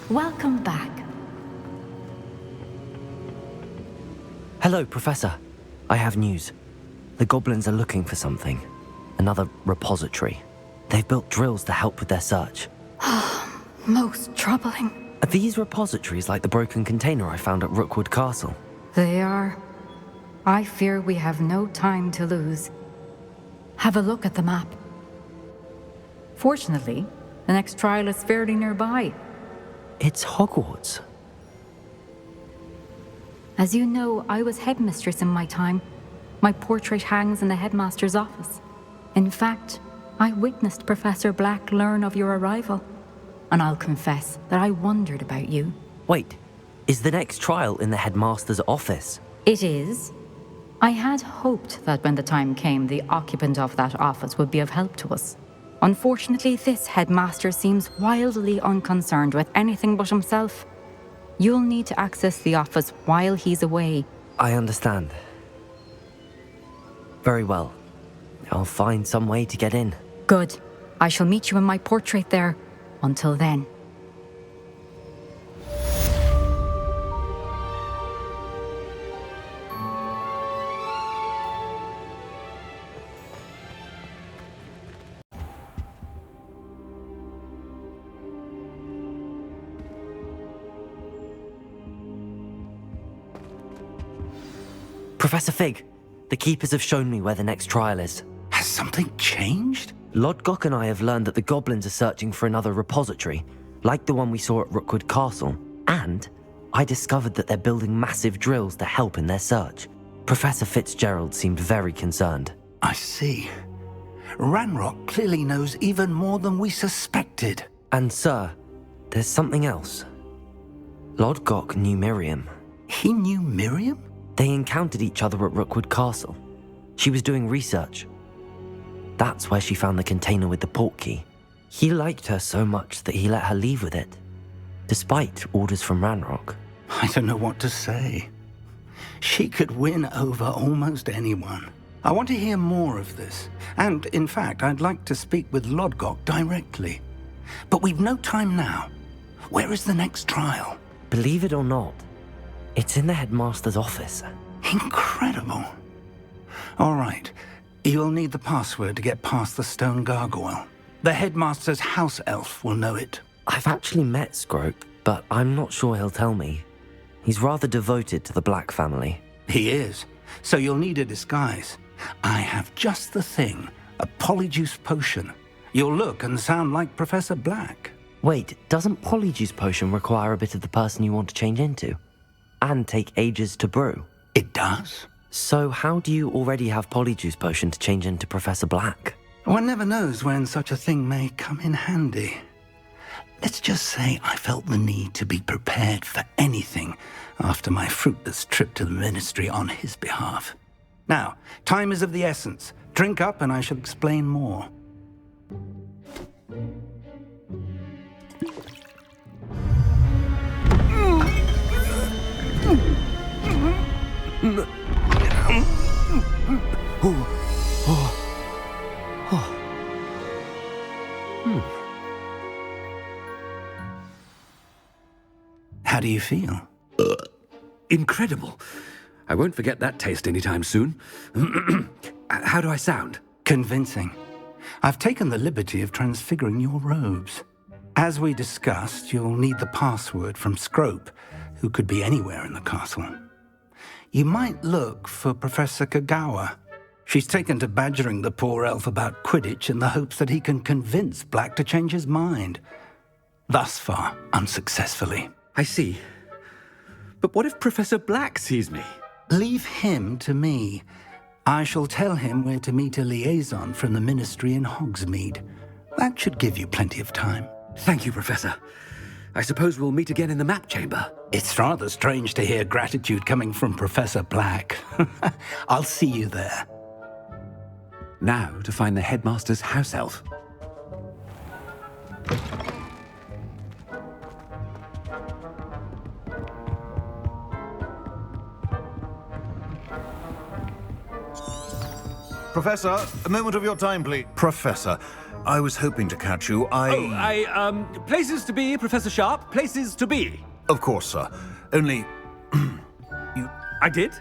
Welcome back. Hello, Professor. I have news. The goblins are looking for something. Another repository. They've built drills to help with their search. Most troubling. Are these repositories like the broken container I found at Rookwood Castle? They are. I fear we have no time to lose. Have a look at the map. Fortunately, the next trial is fairly nearby. It's Hogwarts. As you know, I was headmistress in my time. My portrait hangs in the headmaster's office. In fact, I witnessed Professor Black learn of your arrival. And I'll confess that I wondered about you. Wait, is the next trial in the headmaster's office? It is. I had hoped that when the time came, the occupant of that office would be of help to us. Unfortunately, this headmaster seems wildly unconcerned with anything but himself. You'll need to access the office while he's away. I understand. Very well. I'll find some way to get in. Good. I shall meet you in my portrait there. Until then. Professor Fig, the Keepers have shown me where the next trial is. Has something changed? Lodgok and I have learned that the goblins are searching for another repository, like the one we saw at Rookwood Castle. And I discovered that they're building massive drills to help in their search. Professor Fitzgerald seemed very concerned. I see. Ranrock clearly knows even more than we suspected. And sir, there's something else. Lodgok knew Miriam. He knew Miriam? They encountered each other at Rookwood Castle. She was doing research. That's where she found the container with the portkey. He liked her so much that he let her leave with it, despite orders from Ranrock. I don't know what to say. She could win over almost anyone. I want to hear more of this. And, in fact, I'd like to speak with Lodgok directly. But we've no time now. Where is the next trial? Believe it or not, it's in the headmaster's office. Incredible. All right. You'll need the password to get past the stone gargoyle. The headmaster's house elf will know it. I've actually met Scrope, but I'm not sure he'll tell me. He's rather devoted to the Black family. He is. So you'll need a disguise. I have just the thing. A polyjuice potion. You'll look and sound like Professor Black. Wait, doesn't Polyjuice Potion require a bit of the person you want to change into? And take ages to brew? It does. So how do you already have Polyjuice Potion to change into Professor Black? One never knows when such a thing may come in handy. Let's just say I felt the need to be prepared for anything after my fruitless trip to the ministry on his behalf. Now, time is of the essence. Drink up and I shall explain more. How do you feel? Incredible. I won't forget that taste anytime soon. How do I sound? Convincing. I've taken the liberty of transfiguring your robes. As we discussed, you'll need the password from Scrope, who could be anywhere in the castle. You might look for Professor Kagawa. She's taken to badgering the poor elf about Quidditch in the hopes that he can convince Black to change his mind. Thus far, unsuccessfully. I see. But what if Professor Black sees me? Leave him to me. I shall tell him where to meet a liaison from the ministry in Hogsmeade. That should give you plenty of time. Thank you, Professor. I suppose we'll meet again in the map chamber. It's rather strange to hear gratitude coming from Professor Black. I'll see you there. Now to find the headmaster's house elf. Professor, a moment of your time, please. Professor, I was hoping to catch you. Places to be, Professor Sharp. Places to be. Of course, sir. Only... I did?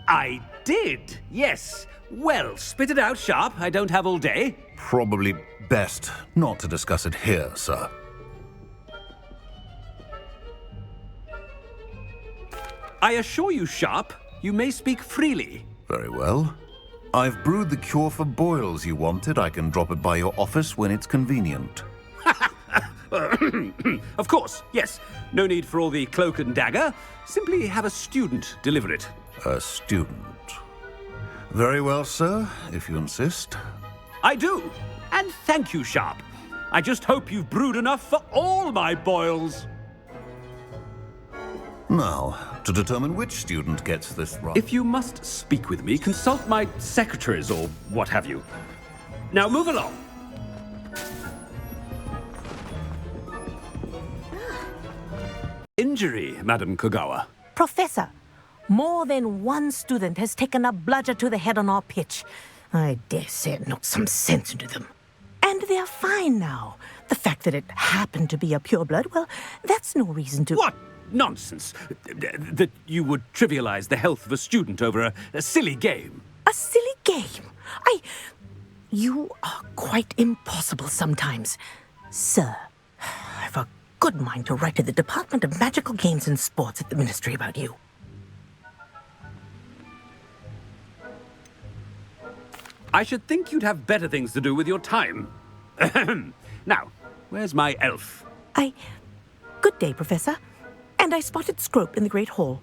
I did, yes. Well, spit it out, Sharp. I don't have all day. Probably best not to discuss it here, sir. I assure you, Sharp, you may speak freely. Very well. I've brewed the cure for boils you wanted. I can drop it by your office when it's convenient. Of course, yes. No need for all the cloak and dagger. Simply have a student deliver it. A student. Very well, sir, if you insist. I do. And thank you, Sharp. I just hope you've brewed enough for all my boils. Now, to determine which student gets this right. If you must speak with me, consult my secretaries or what have you. Now move along. Injury, Madam Kagawa. Professor, more than one student has taken a bludger to the head on our pitch. I dare say it knocked some sense into them. And they're fine now. The fact that it happened to be a pureblood, well, that's no reason to... What nonsense! That you would trivialize the health of a student over a silly game. A silly game? You are quite impossible sometimes. Sir, I've a good mind to write to the Department of Magical Games and Sports at the Ministry about you. I should think you'd have better things to do with your time. Now, where's my elf? Good day, Professor. And I spotted Scrope in the Great Hall.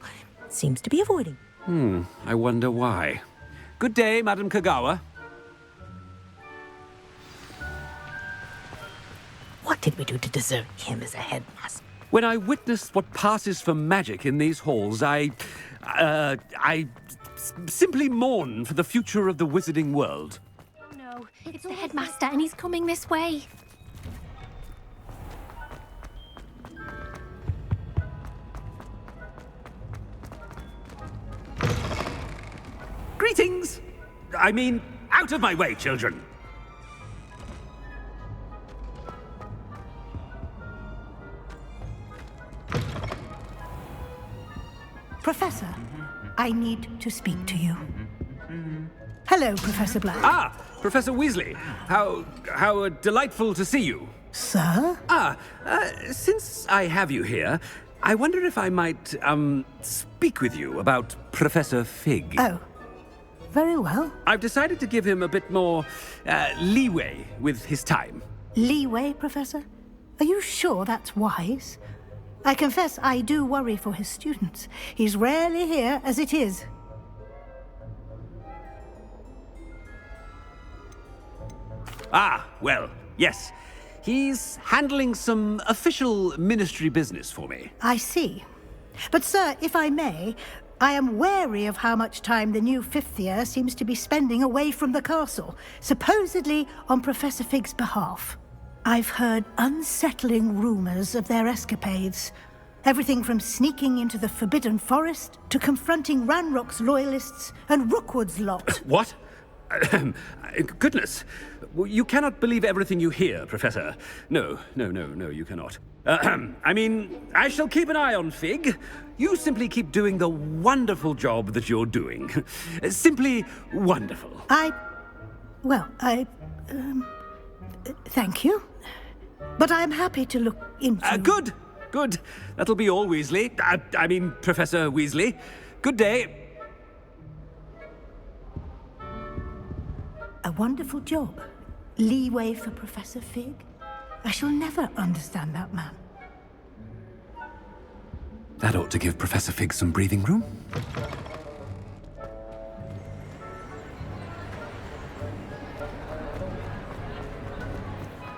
Seems to be avoiding. I wonder why. Good day, Madam Kagawa. What did we do to deserve him as a headmaster? When I witnessed what passes for magic in these halls, I simply mourn for the future of the wizarding world. No, it's the headmaster and he's coming this way. Greetings! I mean, out of my way, children! Professor, I need to speak to you. Hello, Professor Black. Ah, Professor Weasley. How delightful to see you. Sir? Since I have you here, I wonder if I might, speak with you about Professor Fig. Oh, very well. I've decided to give him a bit more, leeway with his time. Leeway, Professor? Are you sure that's wise? I confess I do worry for his students. He's rarely here as it is. Ah, well, yes. He's handling some official ministry business for me. I see. But, sir, if I may, I am wary of how much time the new fifth year seems to be spending away from the castle, supposedly on Professor Fig's behalf. I've heard unsettling rumors of their escapades. Everything from sneaking into the Forbidden Forest to confronting Ranrock's loyalists and Rookwood's lot. What? Goodness. You cannot believe everything you hear, Professor. No, you cannot. I mean, I shall keep an eye on Fig. You simply keep doing the wonderful job that you're doing. Simply wonderful. Thank you. But I'm happy to look into... Good. That'll be all, Weasley. I mean, Professor Weasley. Good day. A wonderful job. Leeway for Professor Fig. I shall never understand that man. That ought to give Professor Fig some breathing room.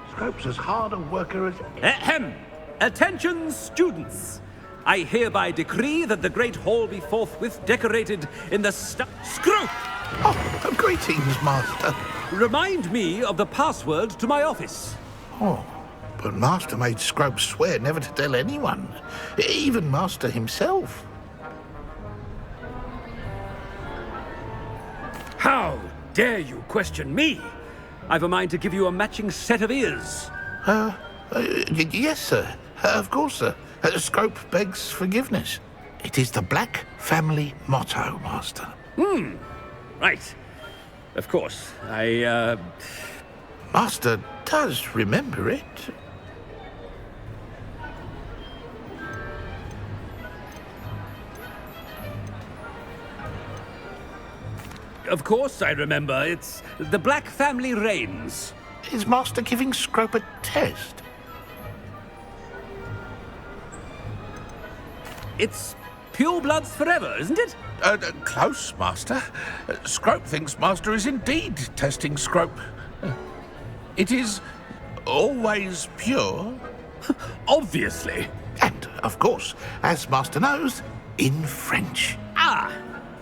Scrope's as hard a worker as... Ahem! Attention, students! I hereby decree that the Great Hall be forthwith decorated in the Scrope! Oh, greetings, Master. Remind me of the password to my office. Oh, but Master made Scrope swear never to tell anyone, even Master himself. How dare you question me? I've a mind to give you a matching set of ears. Yes, sir. Of course, sir. Scrope begs forgiveness. It is the Black family motto, Master. Right. Of course. Master does remember it. Of course I remember. It's the Black family reigns. Is Master giving Scrope a test? It's purebloods forever, isn't it? Close, Master. Scrope thinks Master is indeed testing Scrope. It is always pure. Obviously. And, of course, as Master knows, in French.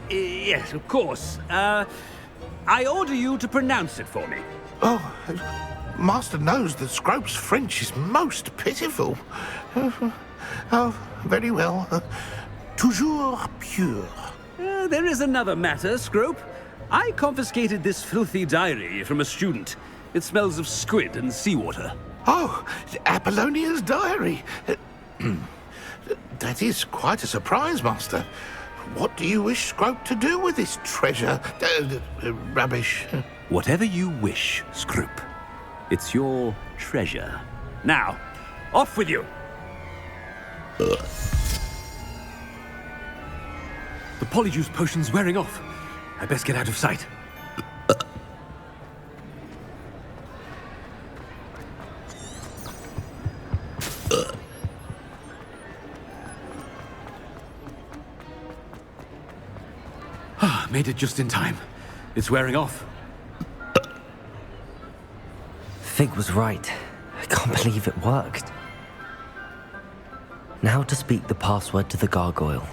Yes, of course. I order you to pronounce it for me. Oh, Master knows that Scrope's French is most pitiful. Oh, very well. Toujours pure. There is another matter, Scrope. I confiscated this filthy diary from a student. It smells of squid and seawater. Oh, Apollonia's diary. That is quite a surprise, Master. What do you wish Scrope to do with this treasure? Rubbish. Whatever you wish, Scrope. It's your treasure. Now, off with you. The polyjuice potion's wearing off. I best get out of sight. Made it just in time. It's wearing off. Fig was right. I can't believe it worked. Now to speak the password to the gargoyle.